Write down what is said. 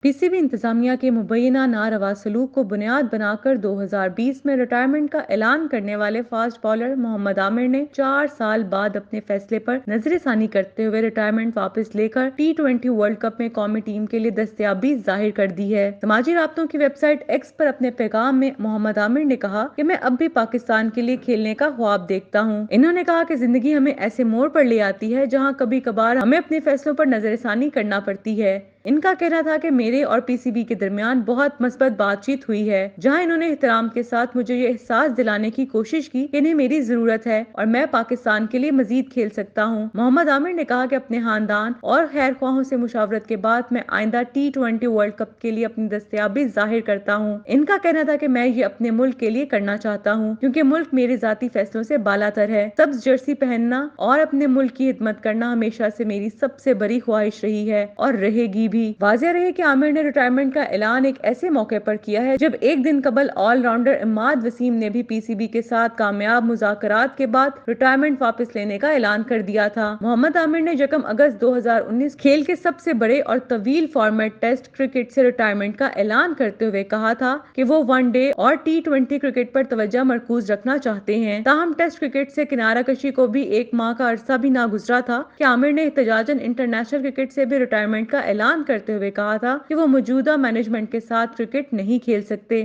PCB इंतजामिया के मुबैना नारवा सलूक को बुनियाद बनाकर 2020 में रिटायरमेंट का ऐलान करने वाले फास्ट बॉलर मोहम्मद आमिर ने 4 साल बाद अपने फैसले पर नजरसानी करते हुए रिटायरमेंट वापस लेकर T20 वर्ल्ड कप में कौमी टीम के लिए दस्तयाबी जाहिर कर दी है। समाजी राब्तों की वेबसाइट एक्स पर अपने पैगाम में मोहम्मद आमिर ने कहा कि मैं अब भी पाकिस्तान के लिए खेलने का ख्वाब देखता हूँ। इन्होंने कहा कि जिंदगी हमें ऐसे मोड़ पर ले आती है जहाँ कभी कभार हमें अपने फैसलों पर नजरसानी करना पड़ती है। इनका कहना था कि मेरे और पीसीबी के दरमियान बहुत मस्बत बातचीत हुई है, जहां इन्होंने एहतराम के साथ मुझे ये एहसास दिलाने की कोशिश की कि इन्हें मेरी जरूरत है और मैं पाकिस्तान के लिए मजीद खेल सकता हूं। मोहम्मद आमिर ने कहा कि अपने खानदान और खैर ख्वाहों से मुशावरत के बाद मैं आइंदा T20 वर्ल्ड कप के लिए अपनी दस्तयाबी जाहिर करता हूं। इनका कहना था कि मैं ये अपने मुल्क के लिए करना चाहता हूं क्योंकि मुल्क मेरे जाती फैसलों से बालातर है। सब्ज जर्सी पहनना और अपने मुल्क की खिदमत करना हमेशा से मेरी सबसे बड़ी ख्वाहिश रही है और रहेगी भी। वाज़ेह रहे कि आमिर ने रिटायरमेंट का ऐलान एक ऐसे मौके पर किया है जब एक दिन कबल ऑलराउंडर इमाद वसीम ने भी पीसीबी के साथ कामयाब मुज़ाकरात के बाद रिटायरमेंट वापस लेने का ऐलान कर दिया था। मोहम्मद आमिर ने यकम अगस्त 2019 खेल के सबसे बड़े और तवील फॉर्मेट टेस्ट क्रिकेट से रिटायरमेंट का ऐलान करते हुए कहा था कि वो वनडे और T20 क्रिकेट पर तवज्जो मरकूज रखना चाहते हैं। ताहम टेस्ट क्रिकेट से किनारा कशी को भी 1 माह का अरसा भी ना गुजरा था कि आमिर ने एहतजाजन इंटरनेशनल क्रिकेट से भी रिटायरमेंट का ऐलान करते हुए कहा था कि वो मौजूदा मैनेजमेंट के साथ क्रिकेट नहीं खेल सकते।